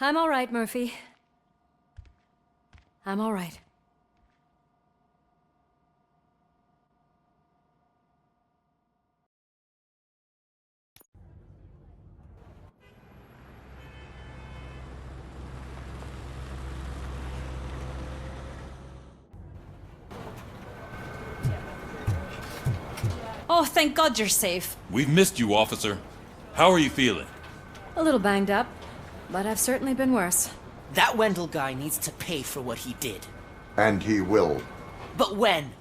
I'm all right, Murphy. I'm all right. Oh, thank God you're safe. We've missed you, officer. How are you feeling? A little banged up, but I've certainly been worse. That Wendell guy needs to pay for what he did. And he will. But when?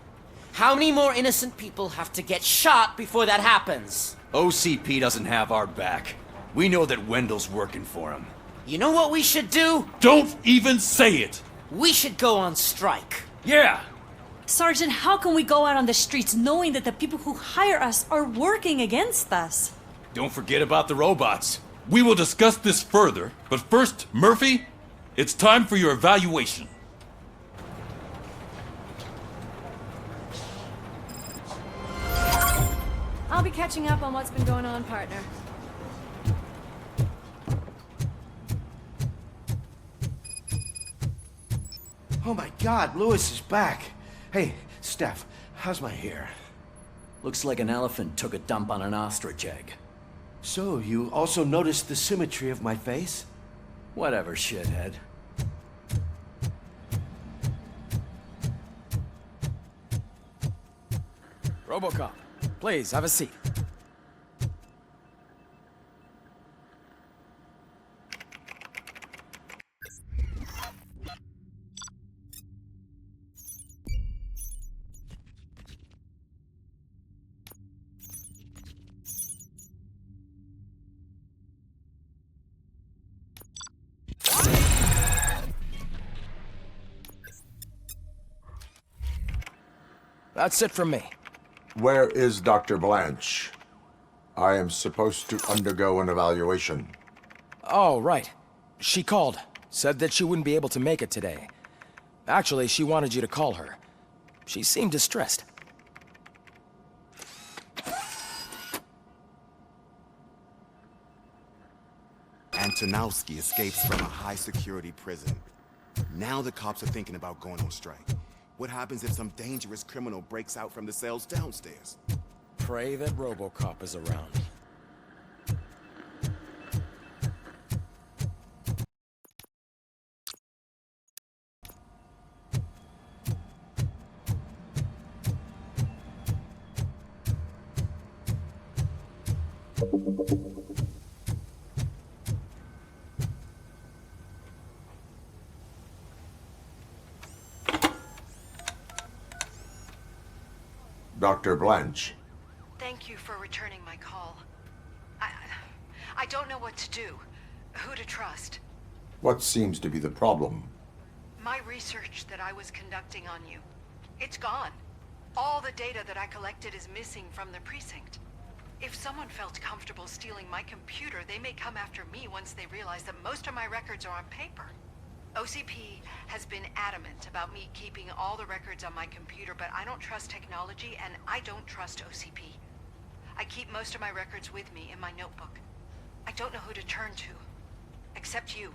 How many more innocent people have to get shot before that happens? OCP doesn't have our back. We know that Wendell's working for him. You know what we should do? Don't even say it! We should go on strike. Yeah! Sergeant, how can we go out on the streets knowing that the people who hire us are working against us? Don't forget about the robots. We will discuss this further, but first, Murphy, it's time for your evaluation. I'll be catching up on what's been going on, partner. Oh my God, Lewis is back. Hey, Steph, how's my hair? Looks like an elephant took a dump on an ostrich egg. So, you also noticed the symmetry of my face? Whatever, shithead. RoboCop, please, have a seat. That's it from me. Where is Dr. Blanche? I am supposed to undergo an evaluation. Oh, right. She called. Said that she wouldn't be able to make it today. Actually, she wanted you to call her. She seemed distressed. Antonowski escapes from a high-security prison. Now the cops are thinking about going on strike. What happens if some dangerous criminal breaks out from the cells downstairs? Pray that RoboCop is around. Dr. Blanche. Thank you for returning my call. I don't know what to do. Who to trust. What seems to be the problem? My research that I was conducting on you, it's gone. All the data that I collected is missing from the precinct. If someone felt comfortable stealing my computer, they may come after me once they realize that most of my records are on paper. OCP has been adamant about me keeping all the records on my computer, but I don't trust technology and I don't trust OCP. I keep most of my records with me in my notebook. I don't know who to turn to, except you.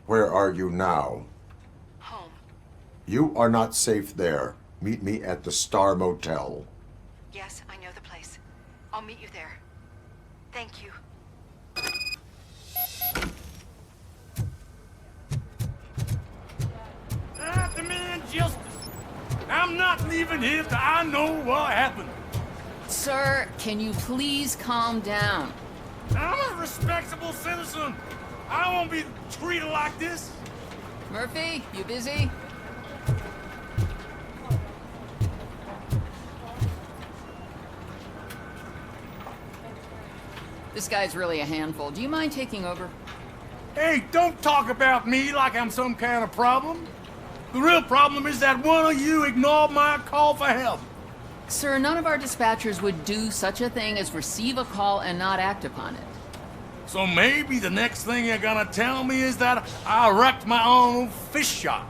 Where are you now? Home. You are not safe there. Meet me at the Star Motel. Yes, I know the place. I'll meet you there. Thank you. I demand justice. I'm not leaving here till I know what happened. Sir, can you please calm down? I'm a respectable citizen. I won't be treated like this. Murphy, you busy? This guy's really a handful. Do you mind taking over? Hey, don't talk about me like I'm some kind of problem. The real problem is that one of you ignored my call for help. Sir, none of our dispatchers would do such a thing as receive a call and not act upon it. So maybe the next thing you're gonna tell me is that I wrecked my own fish shop.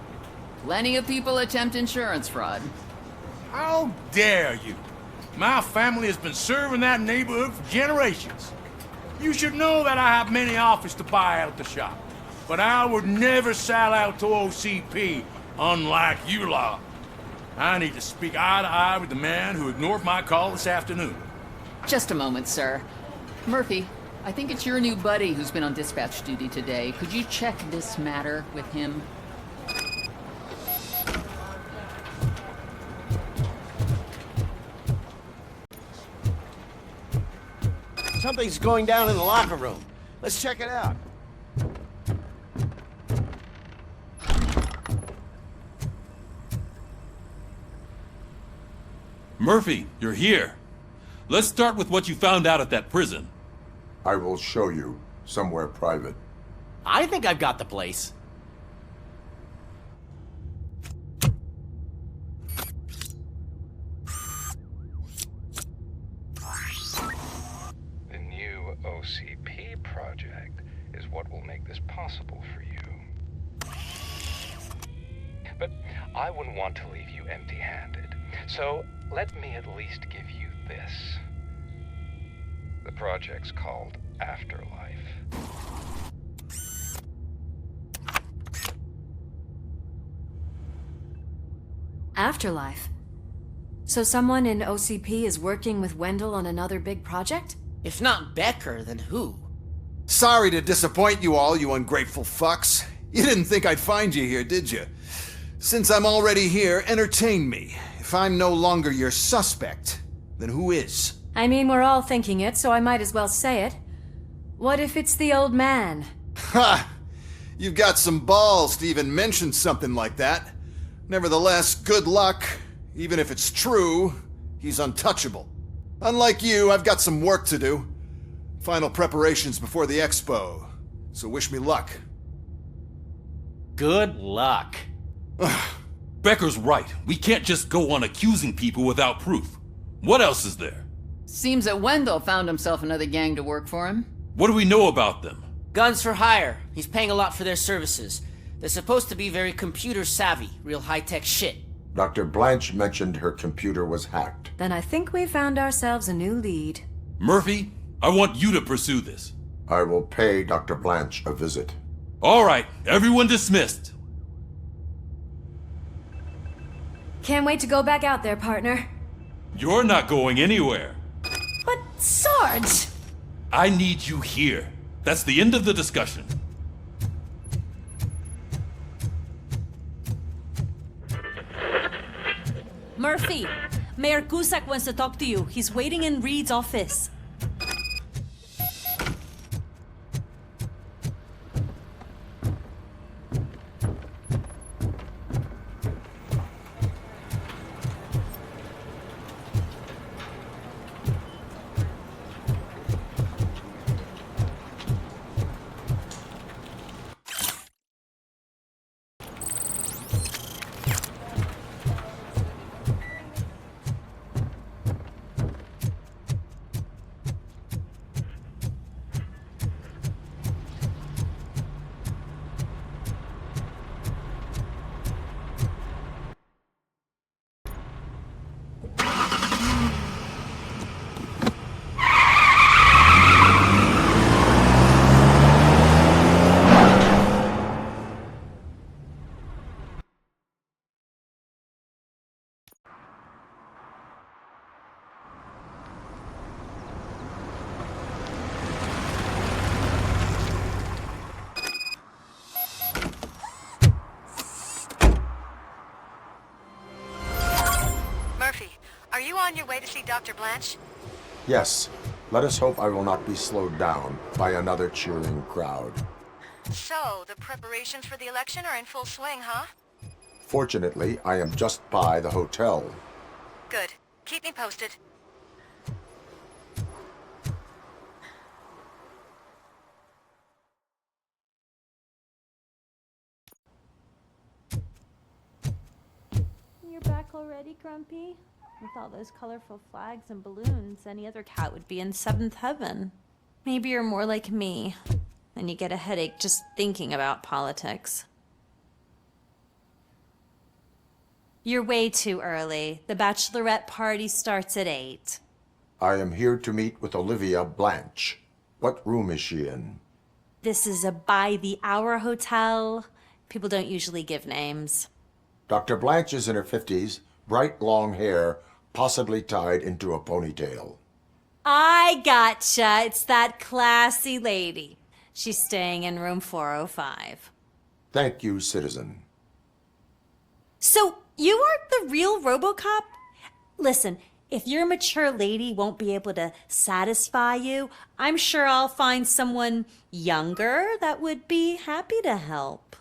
Plenty of people attempt insurance fraud. How dare you? My family has been serving that neighborhood for generations. You should know that I have many offers to buy out the shop. but I would never sell out to OCP, unlike you lot. I need to speak eye to eye with the man who ignored my call this afternoon. Just a moment, sir. Murphy, I think it's your new buddy who's been on dispatch duty today. Could you check this matter with him? Something's going down in the locker room. Let's check it out. Murphy, you're here. Let's start with what you found out at that prison. I will show you somewhere private. I think I've got the place. The new OCP project is what will make this possible for you. But I wouldn't want to leave you empty-handed. So let me at least give you this. The project's called Afterlife. Afterlife? So someone in OCP is working with Wendell on another big project? If not Becker, then who? Sorry to disappoint you all, you ungrateful fucks. You didn't think I'd find you here, did you? Since I'm already here, entertain me. If I'm no longer your suspect, then who is? I mean, we're all thinking it, so I might as well say it. What if it's the old man? Ha! You've got some balls to even mention something like that. Nevertheless, good luck. Even if it's true, he's untouchable. Unlike you, I've got some work to do. Final preparations before the expo. So wish me luck. Good luck. Becker's right. We can't just go on accusing people without proof. What else is there? Seems that Wendell found himself another gang to work for him. What do we know about them? Guns for hire. He's paying a lot for their services. They're supposed to be very computer savvy, real high-tech shit. Dr. Blanche mentioned her computer was hacked. Then I think we found ourselves a new lead. Murphy, I want you to pursue this. I will pay Dr. Blanche a visit. All right, everyone dismissed. Can't wait to go back out there, partner. You're not going anywhere. But, Sarge! I need you here. That's the end of the discussion. Murphy, Mayor Cusack wants to talk to you. He's waiting in Reed's office. Are you on your way to see Dr. Blanche? Yes. Let us hope I will not be slowed down by another cheering crowd. So, the preparations for the election are in full swing, huh? Fortunately, I am just by the hotel. Good. Keep me posted. You're back already, Grumpy? With all those colorful flags and balloons, any other cat would be in seventh heaven. Maybe you're more like me, and you get a headache just thinking about politics. You're way too early. The bachelorette party starts at 8. I am here to meet with Olivia Blanche. What room is she in? This is a by-the-hour hotel. People don't usually give names. Dr. Blanche is in her 50s, bright long hair, possibly tied into a ponytail. I gotcha. It's that classy lady. She's staying in room 405. Thank you, citizen. So, you aren't the real RoboCop? Listen, if your mature lady won't be able to satisfy you, I'm sure I'll find someone younger that would be happy to help.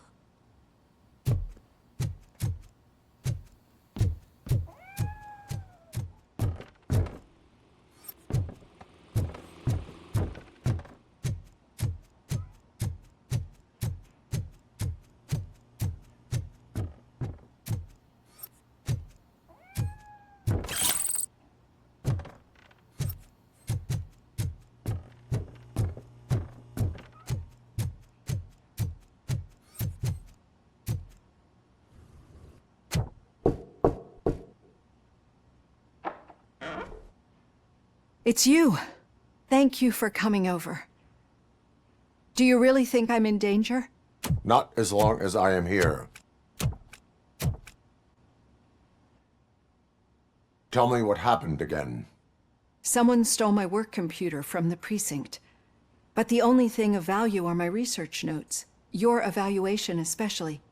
It's you. Thank you for coming over. Do you really think I'm in danger? Not as long as I am here. Tell me what happened again. Someone stole my work computer from the precinct. But the only thing of value are my research notes. Your evaluation especially.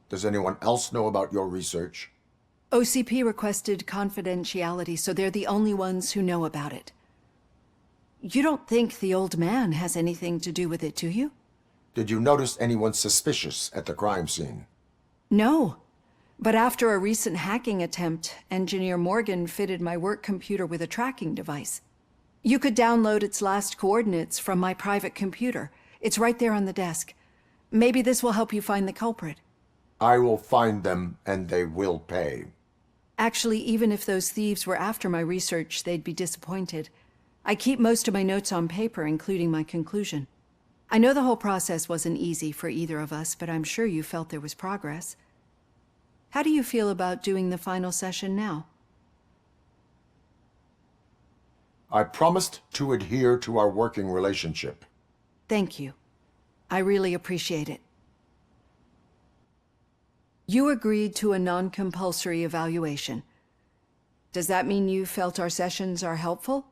Does anyone else know about your research? OCP requested confidentiality, so they're the only ones who know about it. You don't think the old man has anything to do with it, do you? Did you notice anyone suspicious at the crime scene? No. But after a recent hacking attempt, Engineer Morgan fitted my work computer with a tracking device. You could download its last coordinates from my private computer. It's right there on the desk. Maybe this will help you find the culprit. I will find them, and they will pay. Actually, even if those thieves were after my research, they'd be disappointed. I keep most of my notes on paper, including my conclusion. I know the whole process wasn't easy for either of us, but I'm sure you felt there was progress. How do you feel about doing the final session now? I promised to adhere to our working relationship. Thank you. I really appreciate it. You agreed to a non-compulsory evaluation. Does that mean you felt our sessions are helpful?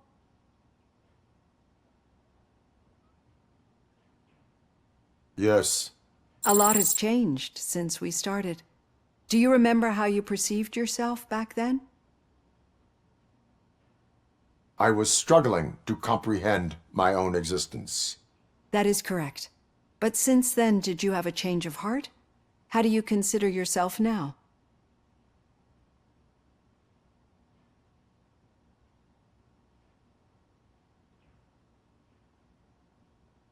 Yes. A lot has changed since we started. Do you remember how you perceived yourself back then? I was struggling to comprehend my own existence. That is correct. But since then, did you have a change of heart? How do you consider yourself now?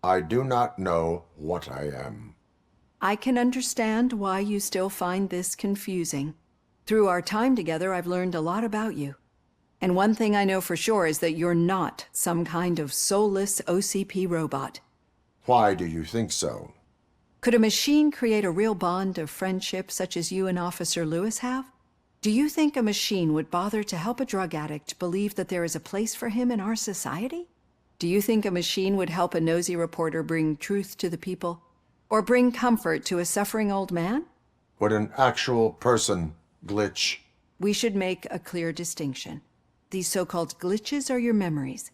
I do not know what I am. I can understand why you still find this confusing. Through our time together, I've learned a lot about you. And one thing I know for sure is that you're not some kind of soulless OCP robot. Why do you think so? Could a machine create a real bond of friendship such as you and Officer Lewis have? Do you think a machine would bother to help a drug addict believe that there is a place for him in our society? Do you think a machine would help a nosy reporter bring truth to the people? Or bring comfort to a suffering old man? Would an actual person glitch? We should make a clear distinction. These so-called glitches are your memories.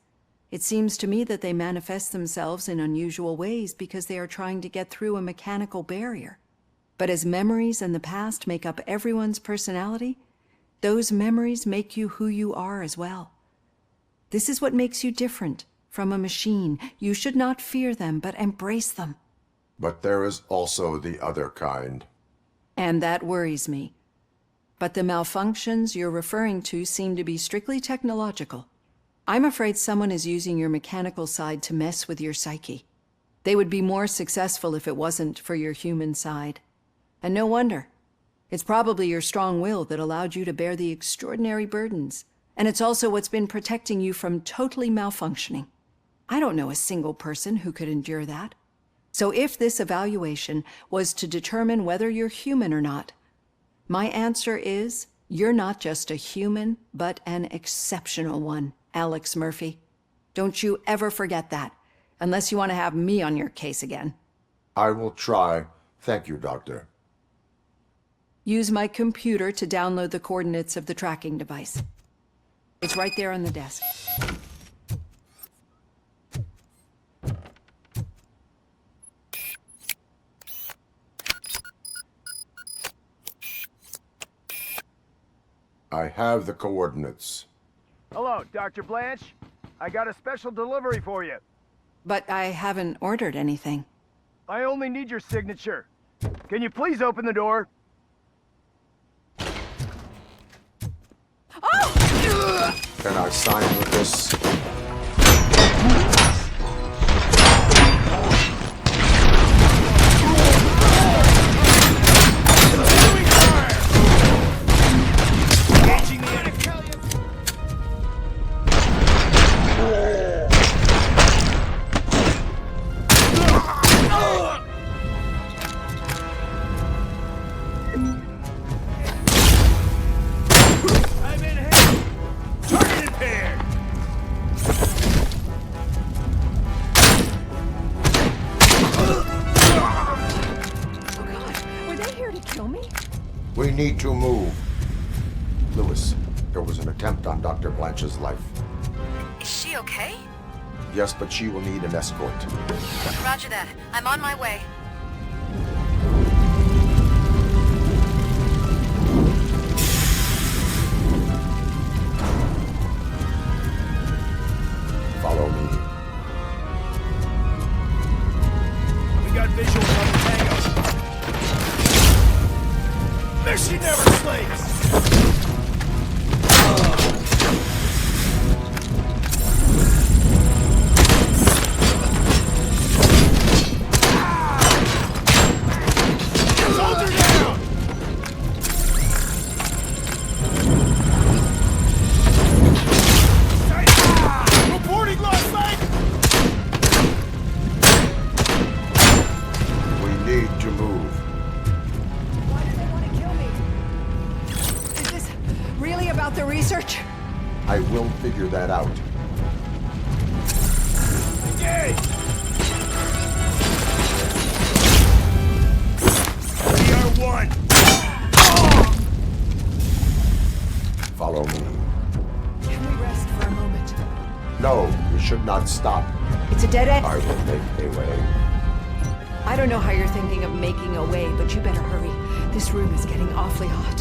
It seems to me that they manifest themselves in unusual ways because they are trying to get through a mechanical barrier. But as memories in the past make up everyone's personality, those memories make you who you are as well. This is what makes you different from a machine. You should not fear them, but embrace them. But there is also the other kind. And that worries me. But the malfunctions you're referring to seem to be strictly technological. I'm afraid someone is using your mechanical side to mess with your psyche. They would be more successful if it wasn't for your human side. And no wonder. It's probably your strong will that allowed you to bear the extraordinary burdens. And it's also what's been protecting you from totally malfunctioning. I don't know a single person who could endure that. So if this evaluation was to determine whether you're human or not, my answer is, you're not just a human, but an exceptional one, Alex Murphy. Don't you ever forget that, unless you want to have me on your case again. I will try. Thank you, Doctor. Use my computer to download the coordinates of the tracking device. It's right there on the desk. I have the coordinates. Hello, Dr. Blanche. I got a special delivery for you. But I haven't ordered anything. I only need your signature. Can you please open the door? Can I sign with this? We need to move. Lewis, there was an attempt on Dr. Blanche's life. Is she okay? Yes, but she will need an escort. Roger that. I'm on my way. Follow me. We got visuals on the tango. Mission never sleeps! I will figure that out. Engage! We are one! Follow me. Can we rest for a moment? No, we should not stop. It's a dead end. I will make a way. I don't know how you're thinking of making a way, but you better hurry. This room is getting awfully hot.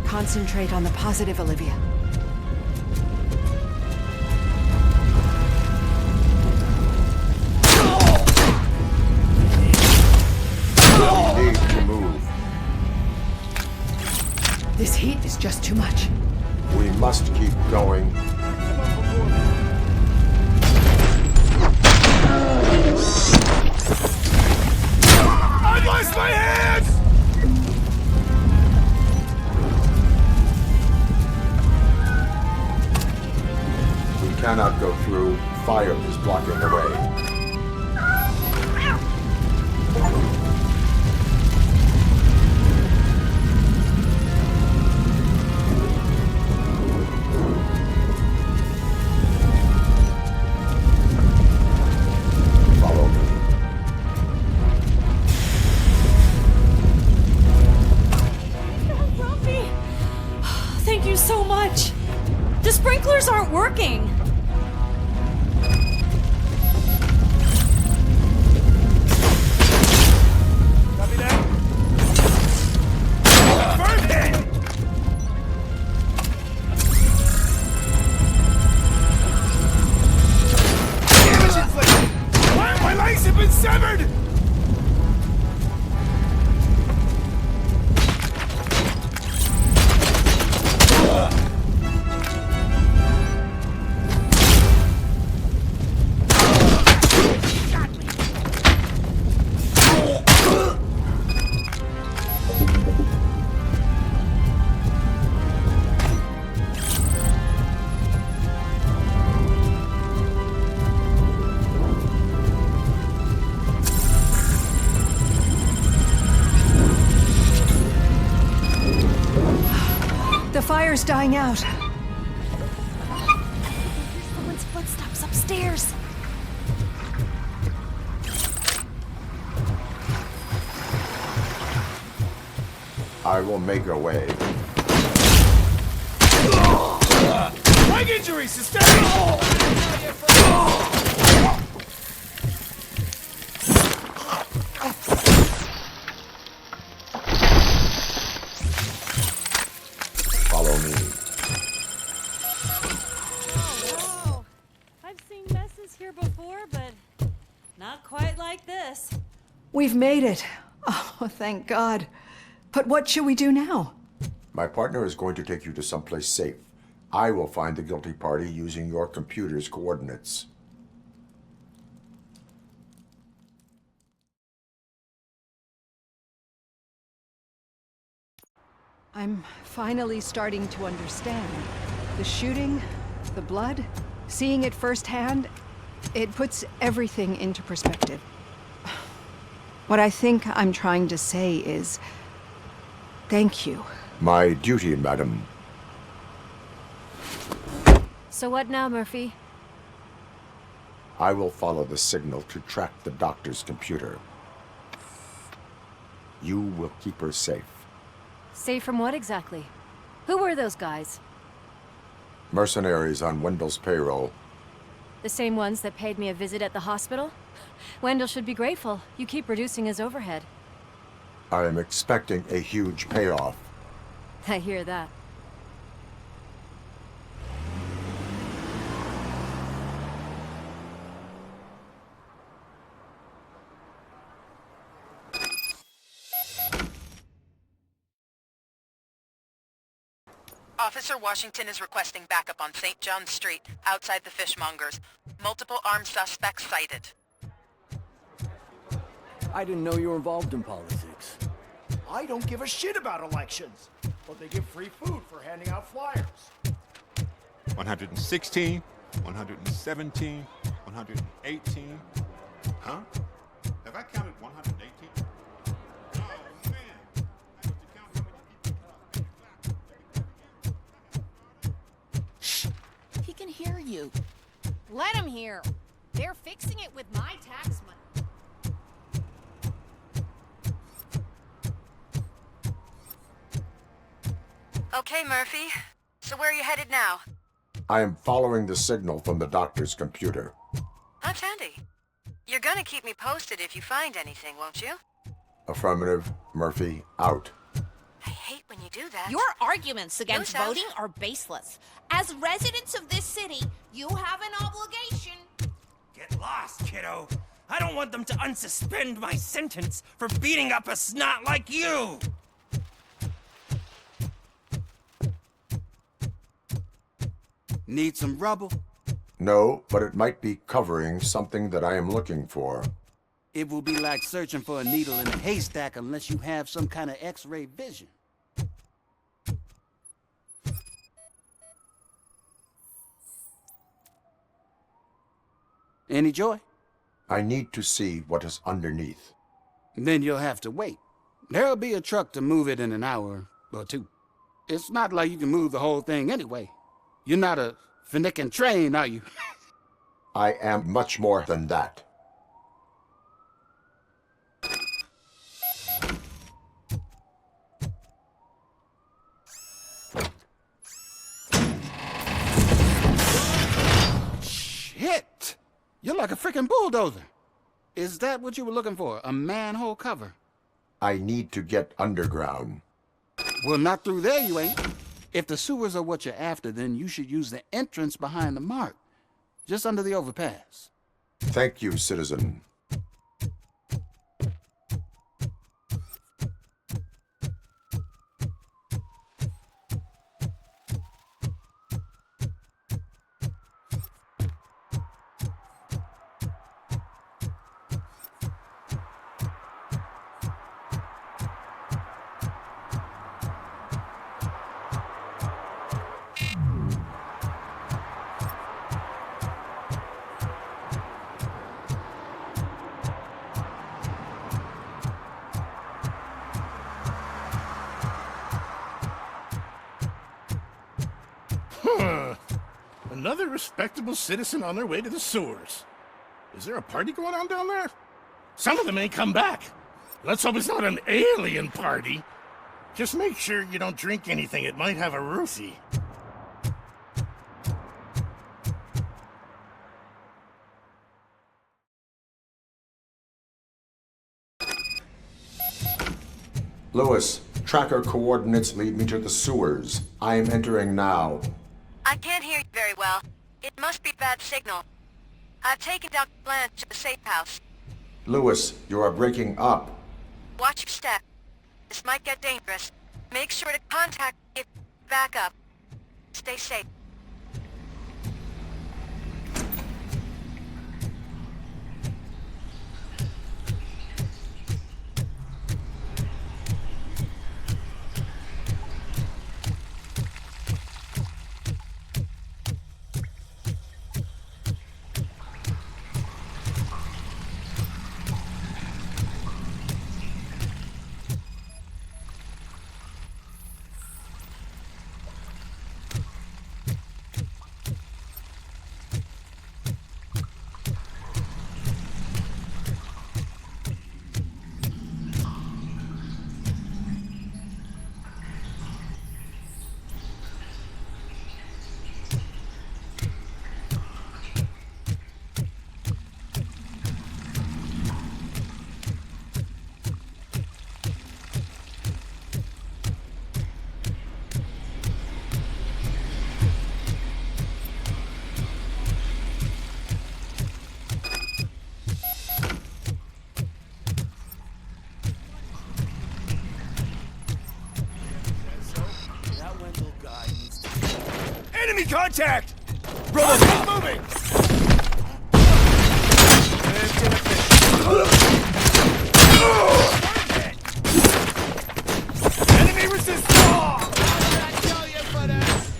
Concentrate on the positive, Olivia. We need to move. This heat is just too much. We must keep going. I lost my hands! Cannot go through. Fire is blocking the way. Follow me. Rumpy! Thank you so much. The sprinklers aren't working. Severed! fire's dying out. Someone's footsteps upstairs. I will make a way. Leg injury sustained! Follow me. Oh, I've seen messes here before, but not quite like this. We've made it. Oh, thank God. But what should we do now? My partner is going to take you to someplace safe. I will find the guilty party using your computer's coordinates. I'm finally starting to understand. The shooting, the blood, seeing it firsthand, it puts everything into perspective. What I think I'm trying to say is, thank you. My duty, madam. So what now, Murphy? I will follow the signal to track the doctor's computer. You will keep her safe. Safe from what exactly? Who were those guys? Mercenaries on Wendell's payroll. The same ones that paid me a visit at the hospital? Wendell should be grateful. You keep reducing his overhead. I am expecting a huge payoff. I hear that. Officer Washington is requesting backup on St. John Street, outside the fishmongers. Multiple armed suspects sighted. I didn't know you were involved in politics. I don't give a shit about elections, but they give free food for handing out flyers. 116, 117, 118. Huh? Have I counted 118? Oh, man. Shh! He can hear you. Let him hear. They're fixing it with my tax money. Okay, Murphy. So where are you headed now? I am following the signal from the doctor's computer. That's handy. You're gonna keep me posted if you find anything, won't you? Affirmative. Murphy, out. I hate when you do that. Your arguments against Yourself. voting are baseless. As residents of this city, you have an obligation. Get lost, kiddo. I don't want them to unsuspend my sentence for beating up a snot like you! Need some rubble? No, but it might be covering something that I am looking for. It will be like searching for a needle in a haystack unless you have some kind of X-ray vision. Any joy? I need to see what is underneath. Then you'll have to wait. There'll be a truck to move it in an hour or two. It's not like you can move the whole thing anyway. You're not a finicking train, are you? I am much more than that. Shit! You're like a freaking bulldozer. Is that what you were looking for? A manhole cover? I need to get underground. Well, not through there, you ain't. If the sewers are what you're after, then you should use the entrance behind the mark, just under the overpass. Thank you, citizen. Another respectable citizen on their way to the sewers. Is there a party going on down there? Some of them ain't come back. Let's hope it's not an alien party. Just make sure you don't drink anything. It might have a roofie. Lewis, tracker coordinates lead me to the sewers. I am entering now. I can't hear you very well. It must be bad signal. I've taken Dr. Blanche to the safe house. Lewis, you are breaking up. Watch your step. This might get dangerous. Make sure to contact me if back up. Stay safe. Enemy contact! RoboCop moving! Enemy resistance! How did I tell you for this?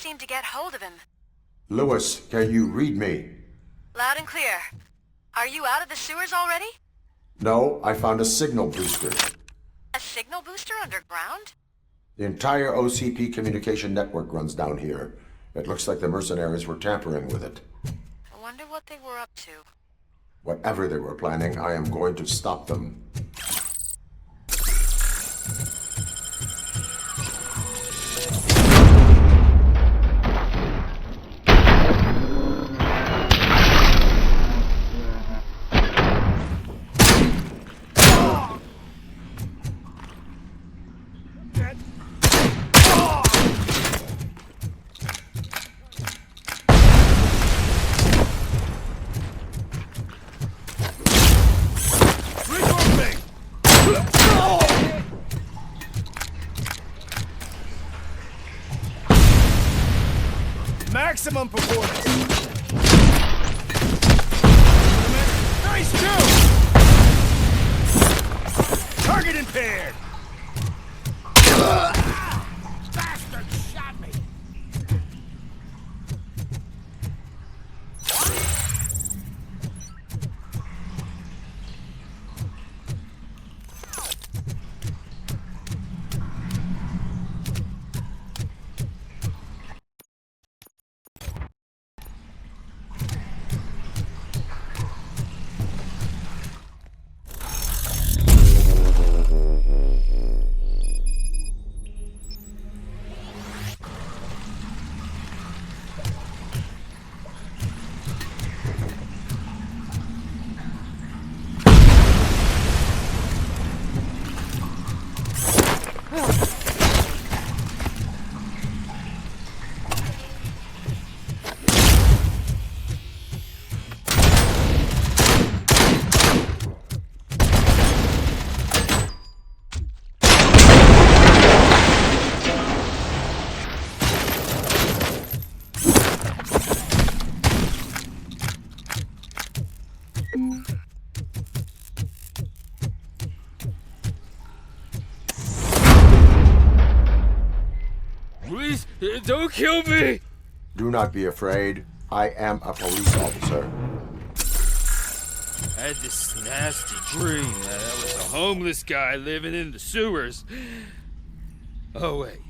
seem to get hold of him. Lewis, can you read me? Loud and clear. Are you out of the sewers already? No, I found a signal booster. A signal booster underground? The entire OCP communication network runs down here. It looks like the mercenaries were tampering with it. I wonder what they were up to. Whatever they were planning, I am going to stop them. Maximum performance. Nice too. Target impaired. Bastard shot me! Please, don't kill me! Do not be afraid. I am a police officer. I had this nasty dream that I was a homeless guy living in the sewers. Oh, wait.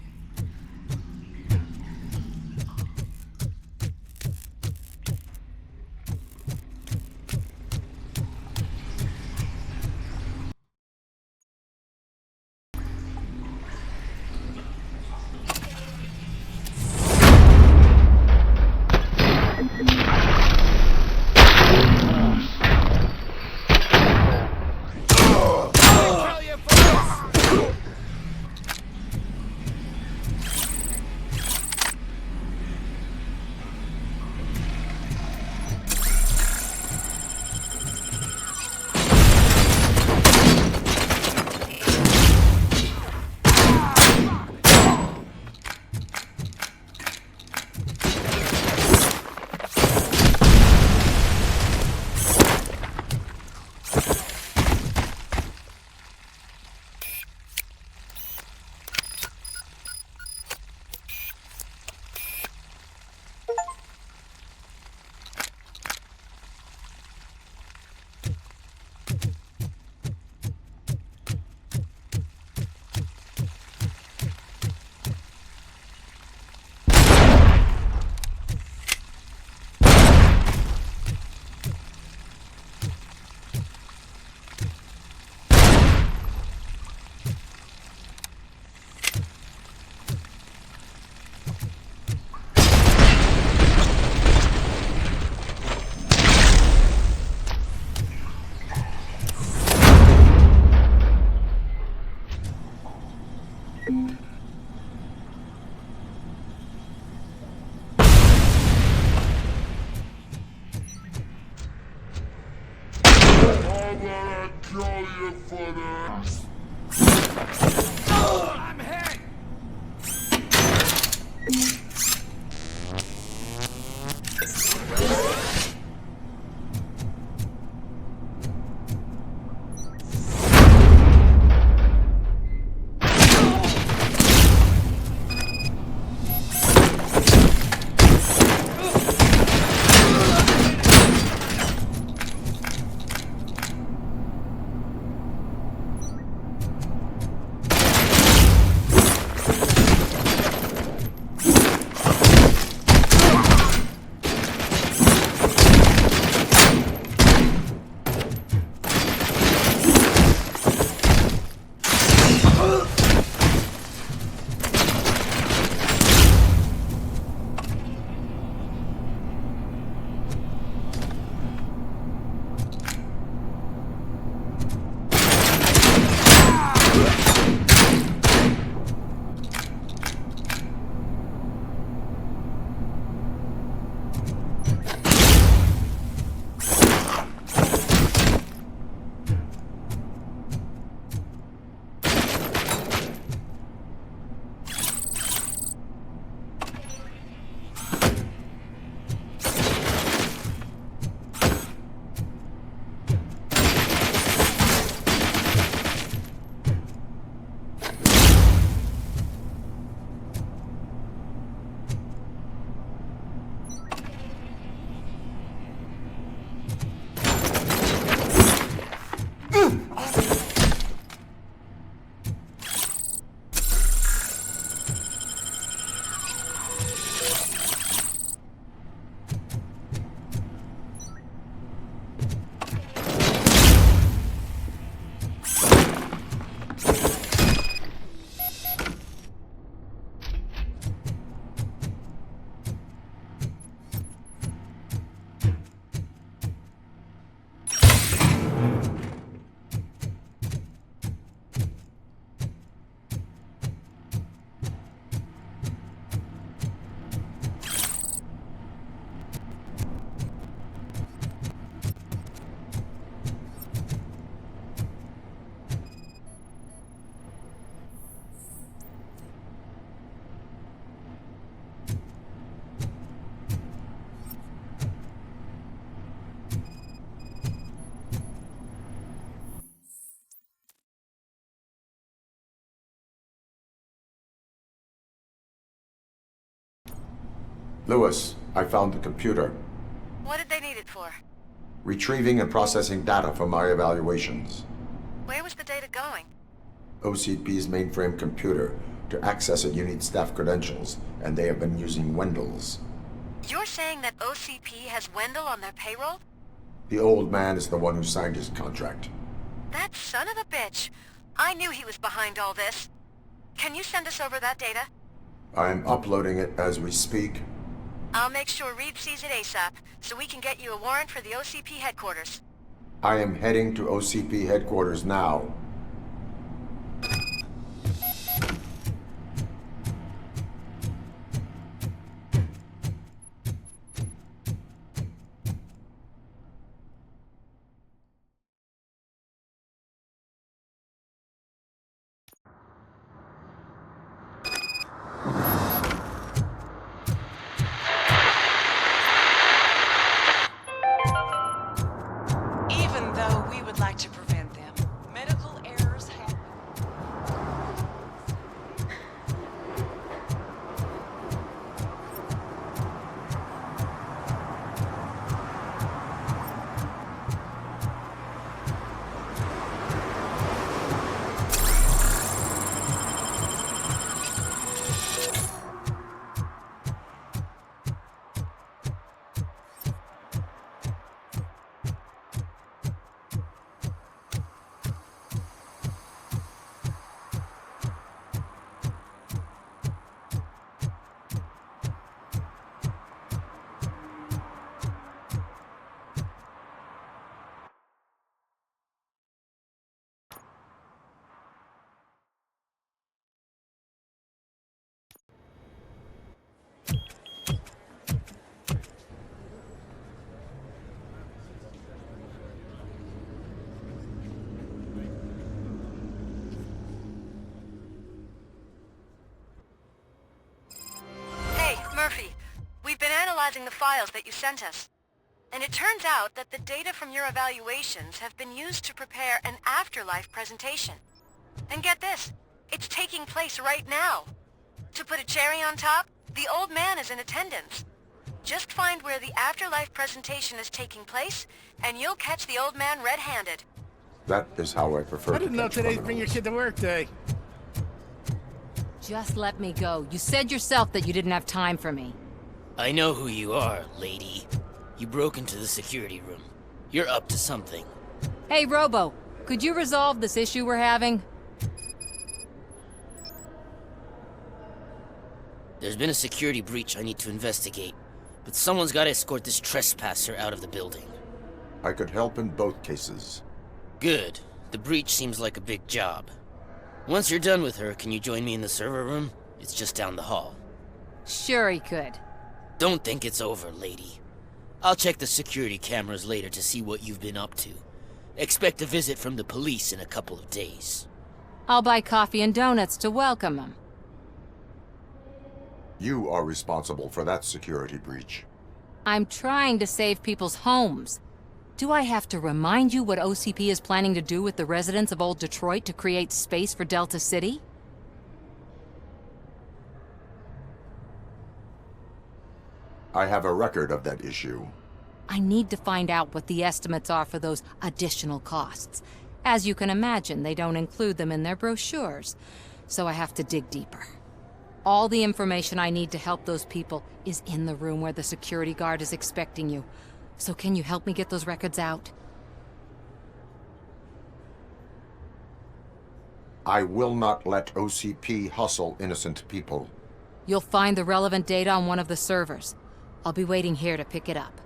I'm hit! Lewis, I found the computer. What did they need it for? Retrieving and processing data from my evaluations. Where was the data going? OCP's mainframe computer. To access it, you need staff credentials, and they have been using Wendell's. You're saying that OCP has Wendell on their payroll? The old man is the one who signed his contract. That son of a bitch. I knew he was behind all this. Can you send us over that data? I'm uploading it as we speak. I'll make sure Reed sees it ASAP, so we can get you a warrant for the OCP headquarters. I am heading to OCP headquarters now. Even though we would like to prevent them, medical errors happen. Murphy, we've been analyzing the files that you sent us. And it turns out that the data from your evaluations have been used to prepare an afterlife presentation. And get this, it's taking place right now. To put a cherry on top, the old man is in attendance. Just find where the afterlife presentation is taking place, and you'll catch the old man red-handed. That is how I prefer I to didn't know catch today's criminals. Bring Your Kid to Work Day. Just let me go. You said yourself that you didn't have time for me. I know who you are, lady. You broke into the security room. You're up to something. Hey, Robo, could you resolve this issue we're having? There's been a security breach I need to investigate, but someone's got to escort this trespasser out of the building. I could help in both cases. Good. The breach seems like a big job. Once you're done with her, can you join me in the server room? It's just down the hall. Sure he could. Don't think it's over, lady. I'll check the security cameras later to see what you've been up to. Expect a visit from the police in a couple of days. I'll buy coffee and donuts to welcome him. You are responsible for that security breach. I'm trying to save people's homes. Do I have to remind you what OCP is planning to do with the residents of Old Detroit to create space for Delta City? I have a record of that issue. I need to find out what the estimates are for those additional costs. As you can imagine, they don't include them in their brochures, so I have to dig deeper. All the information I need to help those people is in the room where the security guard is expecting you. So can you help me get those records out? I will not let OCP hustle innocent people. You'll find the relevant data on one of the servers. I'll be waiting here to pick it up.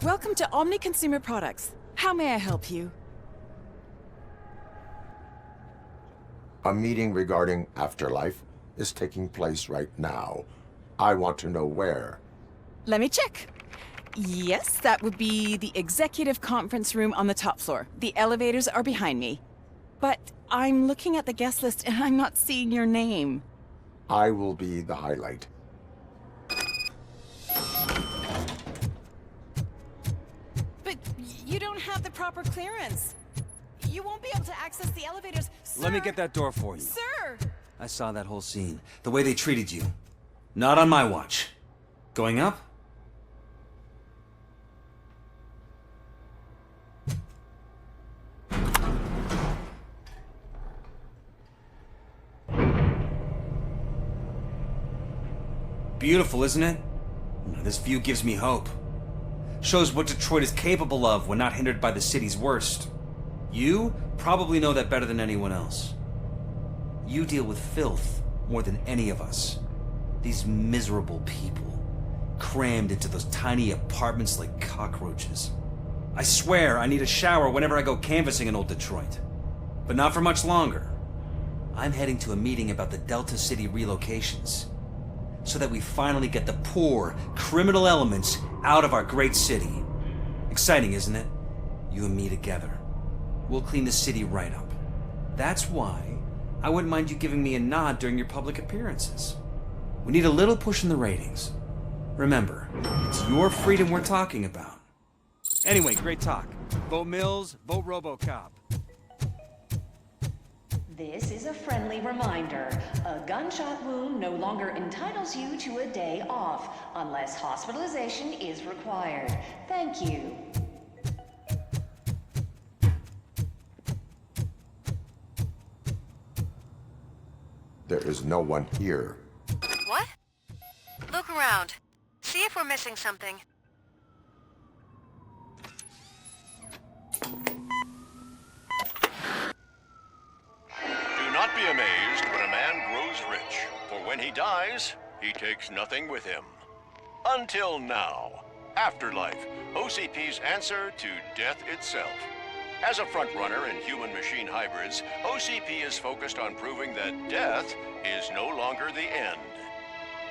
Welcome to Omni Consumer Products. How may I help you? A meeting regarding afterlife is taking place right now. I want to know where. Let me check. Yes, that would be the executive conference room on the top floor. The elevators are behind me. But I'm looking at the guest list and I'm not seeing your name. I will be the highlight. But you don't have the proper clearance. You won't be able to access the elevators, sir. Let me get that door for you. Sir! I saw that whole scene. The way they treated you. Not on my watch. Going up? Beautiful, isn't it? This view gives me hope. Shows what Detroit is capable of when not hindered by the city's worst. You probably know that better than anyone else. You deal with filth more than any of us. These miserable people, crammed into those tiny apartments like cockroaches. I swear I need a shower whenever I go canvassing in old Detroit. But not for much longer. I'm heading to a meeting about the Delta City relocations, so that we finally get the poor, criminal elements out of our great city. Exciting, isn't it? You and me together. We'll clean the city right up. That's why I wouldn't mind you giving me a nod during your public appearances. We need a little push in the ratings. Remember, it's your freedom we're talking about. Anyway, great talk. Vote Mills, vote RoboCop. This is a friendly reminder. A gunshot wound no longer entitles you to a day off, unless hospitalization is required. Thank you. There is no one here. What? Look around. See if we're missing something. Do not be amazed when a man grows rich, for when he dies, he takes nothing with him. Until now. Afterlife, OCP's answer to death itself. As a frontrunner in human-machine hybrids, OCP is focused on proving that death is no longer the end.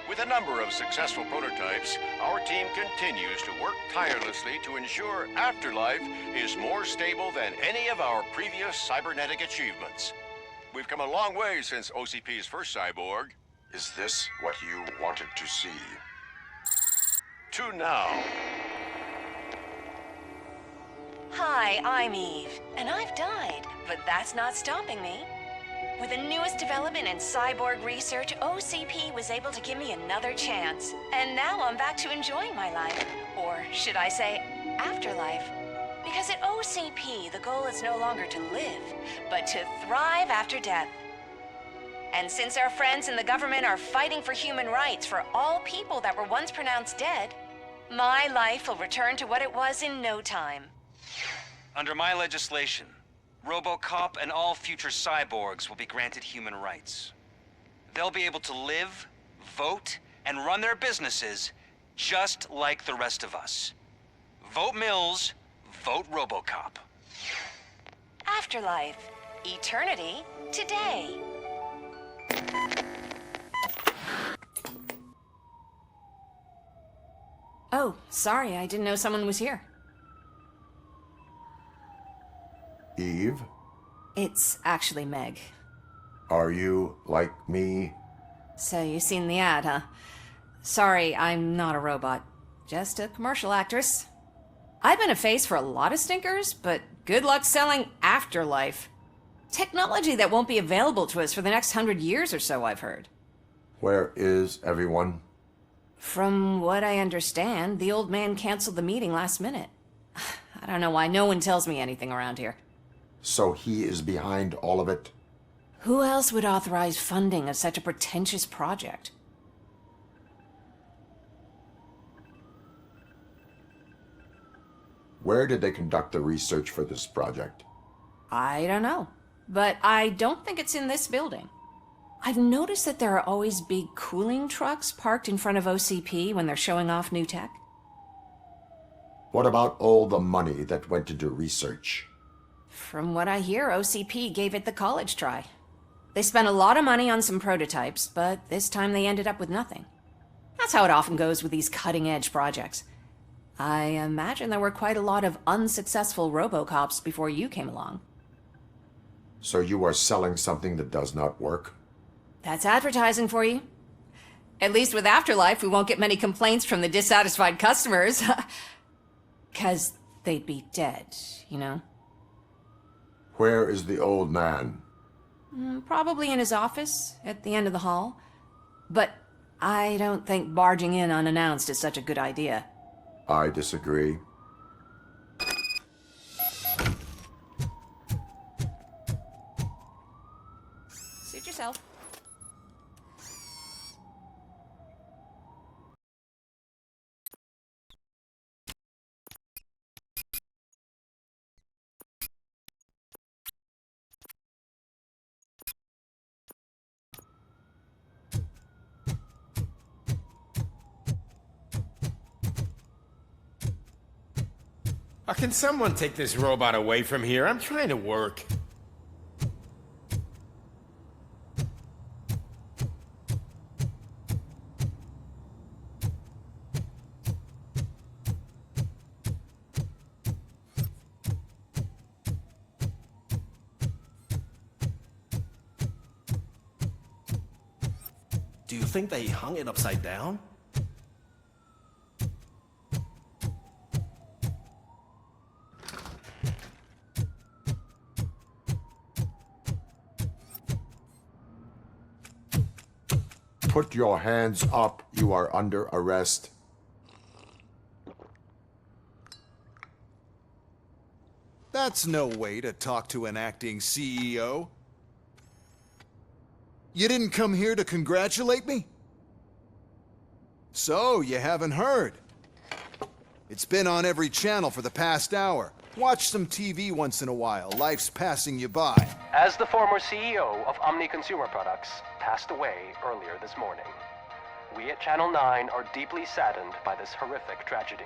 With a number of successful prototypes, our team continues to work tirelessly to ensure Afterlife is more stable than any of our previous cybernetic achievements. We've come a long way since OCP's first cyborg. Is this what you wanted to see? To now. Hi, I'm Eve, and I've died, but that's not stopping me. With the newest development in cyborg research, OCP was able to give me another chance. And now I'm back to enjoying my life. Or should I say, afterlife. Because at OCP, the goal is no longer to live, but to thrive after death. And since our friends in the government are fighting for human rights for all people that were once pronounced dead, my life will return to what it was in no time. Under my legislation, RoboCop and all future cyborgs will be granted human rights. They'll be able to live, vote, and run their businesses just like the rest of us. Vote Mills, vote RoboCop. Afterlife. Eternity. Today. Oh, sorry, I didn't know someone was here. Eve? It's actually Meg. Are you like me? So you've seen the ad, huh? Sorry, I'm not a robot. Just a commercial actress. I've been a face for a lot of stinkers, but good luck selling Afterlife. Technology that won't be available to us for the next 100 years or so, I've heard. Where is everyone? From what I understand, the old man canceled the meeting last minute. I don't know why no one tells me anything around here. So he is behind all of it? Who else would authorize funding of such a pretentious project? Where did they conduct the research for this project? I don't know, but I don't think it's in this building. I've noticed that there are always big cooling trucks parked in front of OCP when they're showing off new tech. What about all the money that went into research? From what I hear, OCP gave it the college try. They spent a lot of money on some prototypes, but this time they ended up with nothing. That's how it often goes with these cutting-edge projects. I imagine there were quite a lot of unsuccessful RoboCops before you came along. So you are selling something that does not work? That's advertising for you. At least with Afterlife, we won't get many complaints from the dissatisfied customers. 'Cause they'd be dead, you know? Where is the old man? Probably in his office, at the end of the hall. But I don't think barging in unannounced is such a good idea. I disagree. Suit yourself. Can someone take this robot away from here? I'm trying to work. Do you think they hung it upside down? Put your hands up. You are under arrest. That's no way to talk to an acting CEO. You didn't come here to congratulate me? So, you haven't heard. It's been on every channel for the past hour. Watch some TV once in a while. Life's passing you by. As the former CEO of Omni Consumer Products passed away earlier this morning, we at Channel 9 are deeply saddened by this horrific tragedy.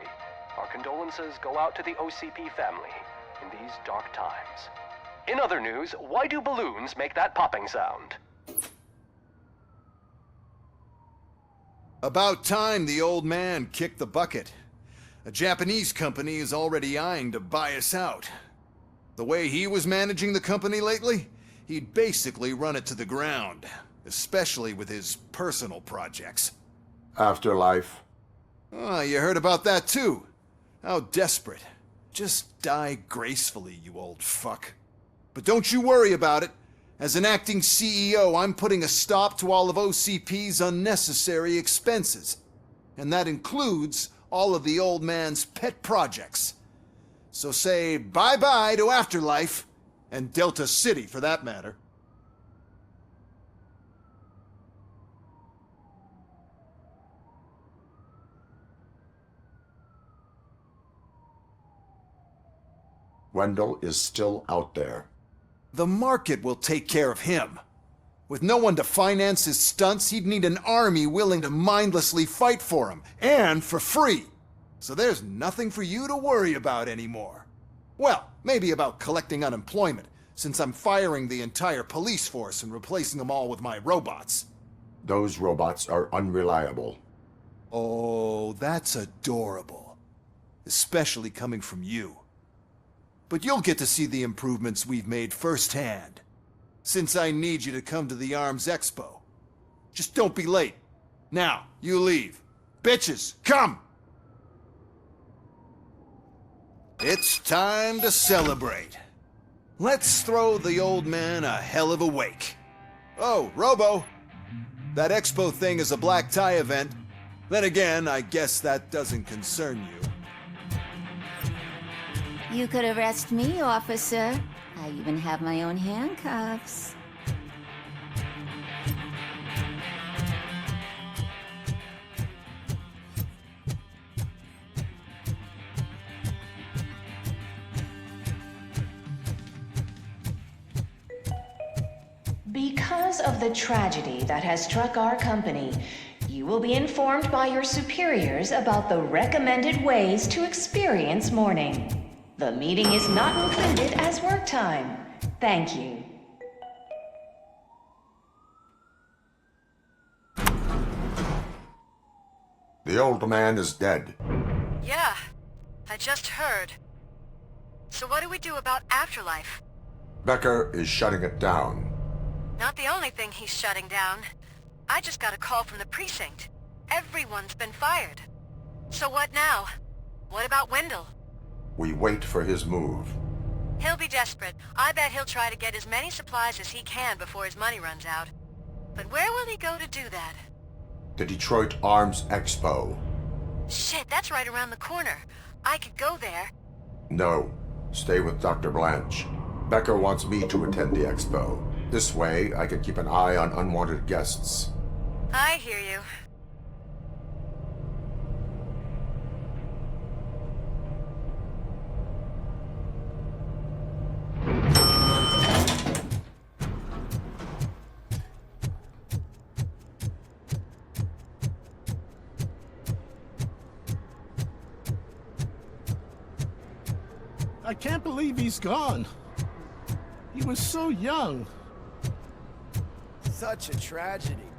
Our condolences go out to the OCP family in these dark times. In other news, why do balloons make that popping sound? About time the old man kicked the bucket. A Japanese company is already eyeing to buy us out. The way he was managing the company lately, he'd basically run it to the ground, especially with his personal projects. Afterlife. Oh, you heard about that too. How desperate. Just die gracefully, you old fuck. But don't you worry about it. As an acting CEO, I'm putting a stop to all of OCP's unnecessary expenses. And that includes all of the old man's pet projects. So say bye-bye to Afterlife, and Delta City for that matter. Wendell is still out there. The market will take care of him. With no one to finance his stunts, he'd need an army willing to mindlessly fight for him, and for free. So there's nothing for you to worry about anymore. Well, maybe about collecting unemployment, since I'm firing the entire police force and replacing them all with my robots. Those robots are unreliable. Oh, that's adorable. Especially coming from you. But you'll get to see the improvements we've made firsthand. Since I need you to come to the Arms Expo. Just don't be late. Now, you leave. Bitches, come! It's time to celebrate. Let's throw the old man a hell of a wake. Oh, Robo! That expo thing is a black tie event. Then again, I guess that doesn't concern you. You could arrest me, officer. I even have my own handcuffs. Because of the tragedy that has struck our company, you will be informed by your superiors about the recommended ways to experience mourning. The meeting is not included as work time. Thank you. The old man is dead. Yeah, I just heard. So what do we do about Afterlife? Becker is shutting it down. Not the only thing he's shutting down. I just got a call from the precinct. Everyone's been fired. So what now? What about Wendell? We wait for his move. He'll be desperate. I bet he'll try to get as many supplies as he can before his money runs out. But where will he go to do that? The Detroit Arms Expo. Shit, that's right around the corner. I could go there. No. Stay with Dr. Blanche. Becker wants me to attend the expo. This way, I can keep an eye on unwanted guests. I hear you. I can't believe he's gone. He was so young. Such a tragedy.